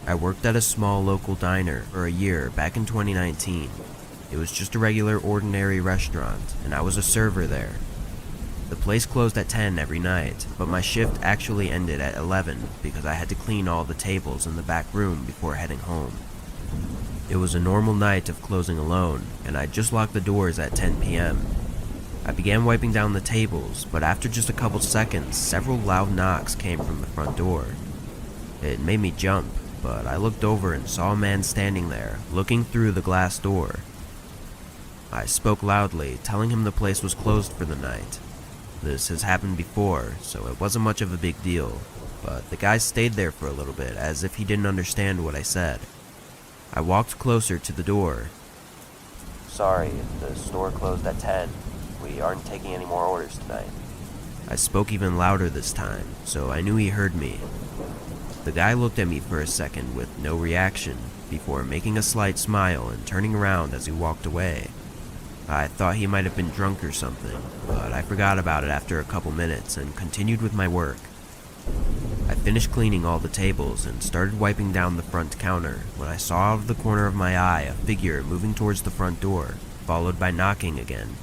I worked at a small local diner for a year back in 2019. It was just a regular ordinary restaurant, and I was a server there. The place closed at 10 every night, but my shift actually ended at 11 because I had to clean all the tables in the back room before heading home. It was a normal night of closing alone, and I just locked the doors at 10 p.m. I began wiping down the tables, but after just a couple seconds, several loud knocks came from the front door. It made me jump, but I looked over and saw a man standing there, looking through the glass door. I spoke loudly, telling him the place was closed for the night. This has happened before, so it wasn't much of a big deal, but the guy stayed there for a little bit as if he didn't understand what I said. I walked closer to the door. Sorry, the store closed at 10. We aren't taking any more orders tonight. I spoke even louder this time, so I knew he heard me. The guy looked at me for a second with no reaction, before making a slight smile and turning around as he walked away. I thought he might have been drunk or something, but I forgot about it after a couple minutes and continued with my work. I finished cleaning all the tables and started wiping down the front counter when I saw out of the corner of my eye a figure moving towards the front door, followed by knocking again.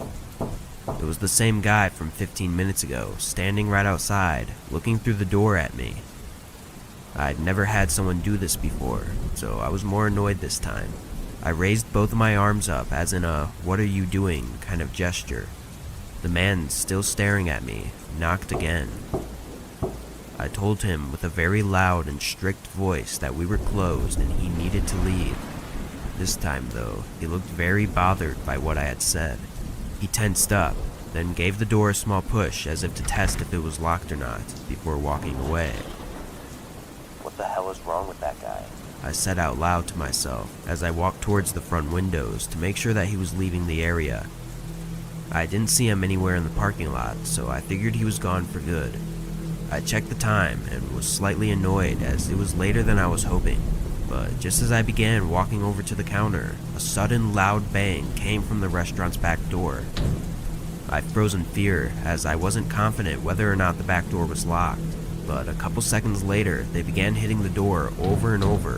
It was the same guy from 15 minutes ago, standing right outside, looking through the door at me. I'd never had someone do this before, so I was more annoyed this time. I raised both of my arms up as in a "what are you doing" kind of gesture. The man, still staring at me, knocked again. I told him with a very loud and strict voice that we were closed and he needed to leave. This time though, he looked very bothered by what I had said. He tensed up, then gave the door a small push as if to test if it was locked or not, before walking away. What the hell is wrong with that guy? I said out loud to myself as I walked towards the front windows to make sure that he was leaving the area. I didn't see him anywhere in the parking lot, so I figured he was gone for good. I checked the time and was slightly annoyed as it was later than I was hoping, but just as I began walking over to the counter, a sudden loud bang came from the restaurant's back door. I froze in fear as I wasn't confident whether or not the back door was locked, but a couple seconds later they began hitting the door over and over.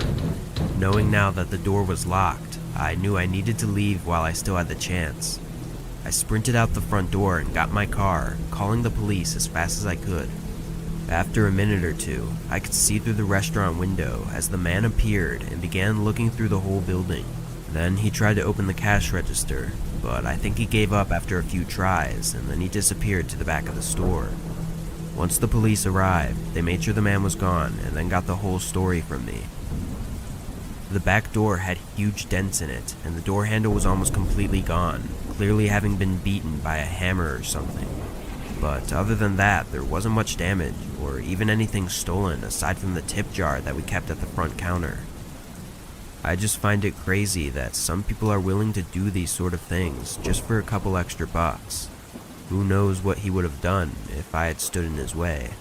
Knowing now that the door was locked, I knew I needed to leave while I still had the chance. I sprinted out the front door and got my car, calling the police as fast as I could. After a minute or two, I could see through the restaurant window as the man appeared and began looking through the whole building. Then he tried to open the cash register, but I think he gave up after a few tries, and then he disappeared to the back of the store. Once the police arrived, they made sure the man was gone and then got the whole story from me. The back door had huge dents in it, and the door handle was almost completely gone, clearly having been beaten by a hammer or something. But other than that, there wasn't much damage, or even anything stolen aside from the tip jar that we kept at the front counter. I just find it crazy that some people are willing to do these sort of things just for a couple extra bucks. Who knows what he would have done if I had stood in his way.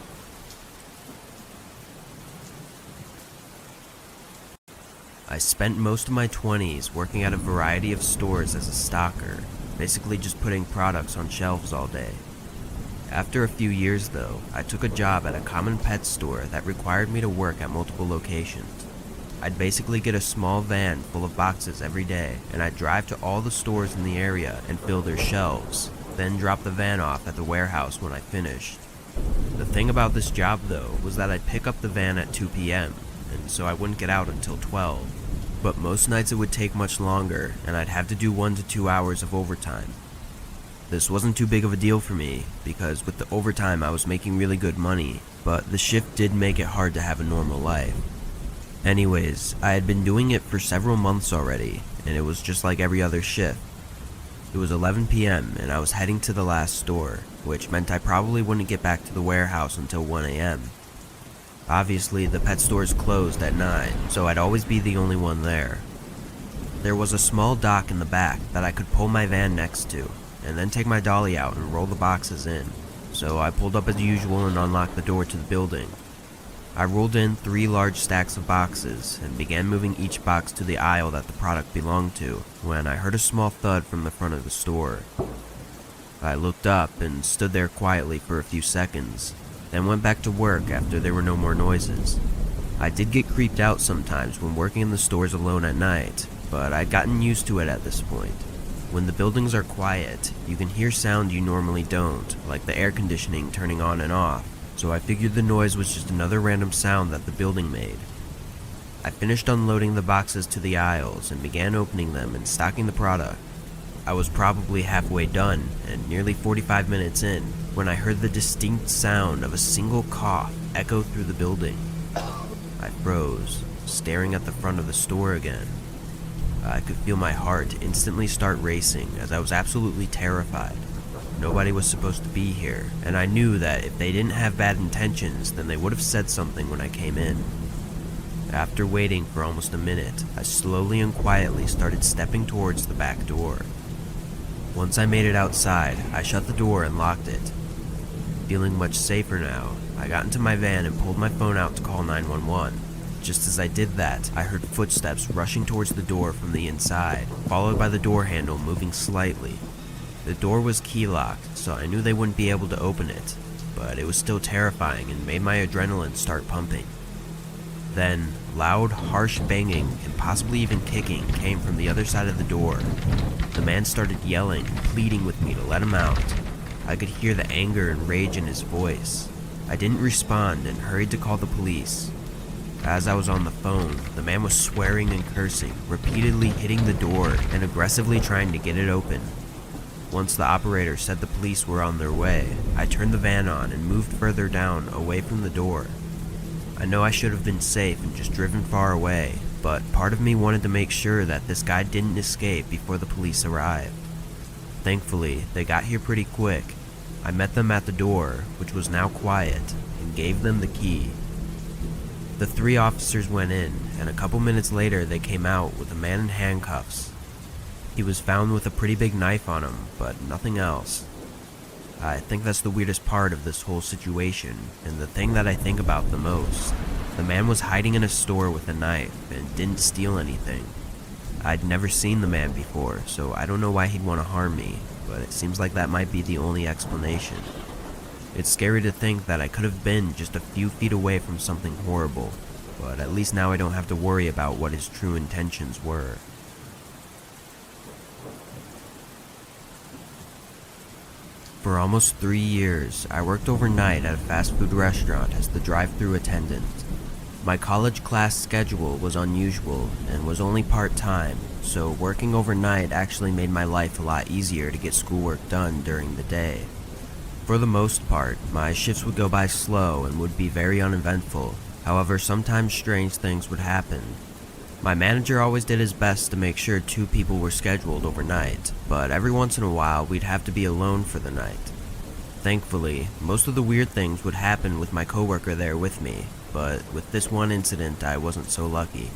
I spent most of my 20s working at a variety of stores as a stocker, basically just putting products on shelves all day. After a few years though, I took a job at a common pet store that required me to work at multiple locations. I'd basically get a small van full of boxes every day, and I'd drive to all the stores in the area and fill their shelves, then drop the van off at the warehouse when I finished. The thing about this job though was that I'd pick up the van at 2 p.m, and so I wouldn't get out until 12. But most nights it would take much longer, and I'd have to do 1 to 2 hours of overtime. This wasn't too big of a deal for me, because with the overtime I was making really good money, but the shift did make it hard to have a normal life. Anyways, I had been doing it for several months already, and it was just like every other shift. It was 11 p.m. and I was heading to the last store, which meant I probably wouldn't get back to the warehouse until 1 a.m. Obviously, the pet stores closed at 9, so I'd always be the only one there. There was a small dock in the back that I could pull my van next to, and then take my dolly out and roll the boxes in, so I pulled up as usual and unlocked the door to the building. I rolled in 3 large stacks of boxes and began moving each box to the aisle that the product belonged to when I heard a small thud from the front of the store. I looked up and stood there quietly for a few seconds, then went back to work after there were no more noises. I did get creeped out sometimes when working in the stores alone at night, but I'd gotten used to it at this point. When the buildings are quiet, you can hear sound you normally don't, like the air conditioning turning on and off, so I figured the noise was just another random sound that the building made. I finished unloading the boxes to the aisles and began opening them and stocking the product. I was probably halfway done and nearly 45 minutes in when I heard the distinct sound of a single cough echo through the building. I froze, staring at the front of the store again. I could feel my heart instantly start racing as I was absolutely terrified. Nobody was supposed to be here, and I knew that if they didn't have bad intentions, then they would have said something when I came in. After waiting for almost a minute, I slowly and quietly started stepping towards the back door. Once I made it outside, I shut the door and locked it. Feeling much safer now, I got into my van and pulled my phone out to call 911. Just as I did that, I heard footsteps rushing towards the door from the inside, followed by the door handle moving slightly. The door was key-locked, so I knew they wouldn't be able to open it, but it was still terrifying and made my adrenaline start pumping. Then, loud, harsh banging and possibly even kicking came from the other side of the door. The man started yelling, pleading with me to let him out. I could hear the anger and rage in his voice. I didn't respond and hurried to call the police. As I was on the phone, the man was swearing and cursing, repeatedly hitting the door and aggressively trying to get it open. Once the operator said the police were on their way, I turned the van on and moved further down, away from the door. I know I should have been safe and just driven far away, but part of me wanted to make sure that this guy didn't escape before the police arrived. Thankfully, they got here pretty quick. I met them at the door, which was now quiet, and gave them the key. The 3 officers went in, and a couple minutes later they came out with a man in handcuffs. He was found with a pretty big knife on him, but nothing else. I think that's the weirdest part of this whole situation, and the thing that I think about the most. The man was hiding in a store with a knife and didn't steal anything. I'd never seen the man before, so I don't know why he'd want to harm me, but it seems like that might be the only explanation. It's scary to think that I could have been just a few feet away from something horrible, but at least now I don't have to worry about what his true intentions were. For almost 3 years, I worked overnight at a fast food restaurant as the drive-thru attendant. My college class schedule was unusual and was only part-time, so working overnight actually made my life a lot easier to get schoolwork done during the day. For the most part, my shifts would go by slow and would be very uneventful. However, sometimes strange things would happen. My manager always did his best to make sure 2 people were scheduled overnight, but every once in a while we'd have to be alone for the night. Thankfully, most of the weird things would happen with my coworker there with me, but with this one incident I wasn't so lucky.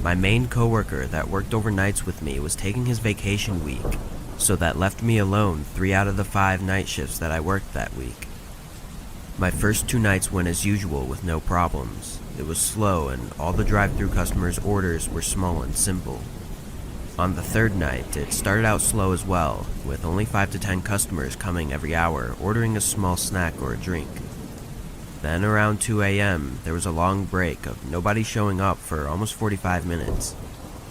My main coworker that worked overnights with me was taking his vacation week, so that left me alone 3 out of the 5 night shifts that I worked that week. My first 2 nights went as usual with no problems. It was slow and all the drive-thru customers' orders were small and simple. On the 3rd night, it started out slow as well, with only 5 to 10 customers coming every hour ordering a small snack or a drink. Then around 2 a.m., there was a long break of nobody showing up for almost 45 minutes.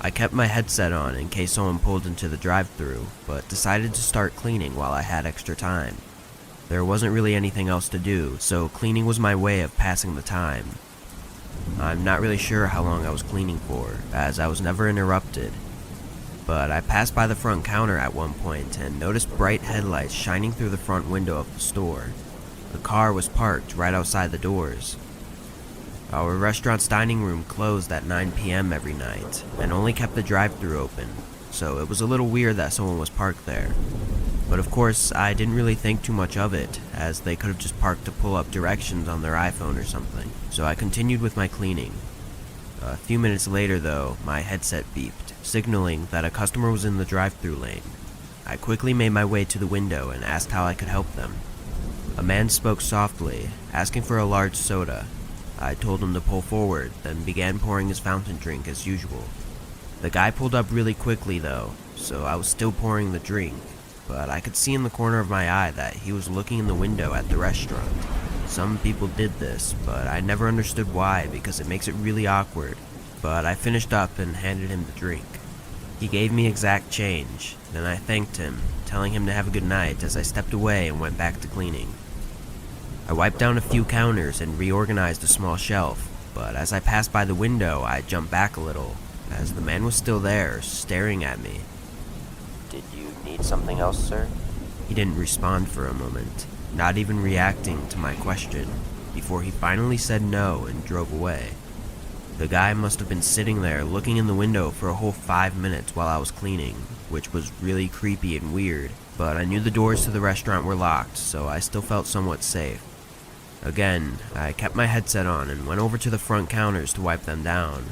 I kept my headset on in case someone pulled into the drive-thru, but decided to start cleaning while I had extra time. There wasn't really anything else to do, so cleaning was my way of passing the time. I'm not really sure how long I was cleaning for, as I was never interrupted. But I passed by the front counter at one point and noticed bright headlights shining through the front window of the store. The car was parked right outside the doors. Our restaurant's dining room closed at 9 p.m. every night, and only kept the drive-thru open, so it was a little weird that someone was parked there. But of course, I didn't really think too much of it, as they could have just parked to pull up directions on their iPhone or something, so I continued with my cleaning. A few minutes later though, my headset beeped, signaling that a customer was in the drive-thru lane. I quickly made my way to the window and asked how I could help them. A man spoke softly, asking for a large soda. I told him to pull forward, then began pouring his fountain drink as usual. The guy pulled up really quickly though, so I was still pouring the drink, but I could see in the corner of my eye that he was looking in the window at the restaurant. Some people did this, but I never understood why because it makes it really awkward. But I finished up and handed him the drink. He gave me exact change, then I thanked him, telling him to have a good night as I stepped away and went back to cleaning. I wiped down a few counters and reorganized a small shelf, but as I passed by the window, I jumped back a little, as the man was still there, staring at me. Did you need something else, sir? He didn't respond for a moment, not even reacting to my question, before he finally said no and drove away. The guy must have been sitting there looking in the window for a whole 5 minutes while I was cleaning, which was really creepy and weird, but I knew the doors to the restaurant were locked, so I still felt somewhat safe. Again, I kept my headset on and went over to the front counters to wipe them down.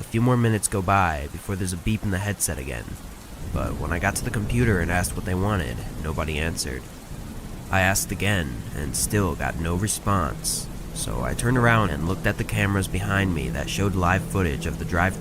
A few more minutes go by before there's a beep in the headset again, but when I got to the computer and asked what they wanted, nobody answered. I asked again and still got no response, so I turned around and looked at the cameras behind me that showed live footage of the drive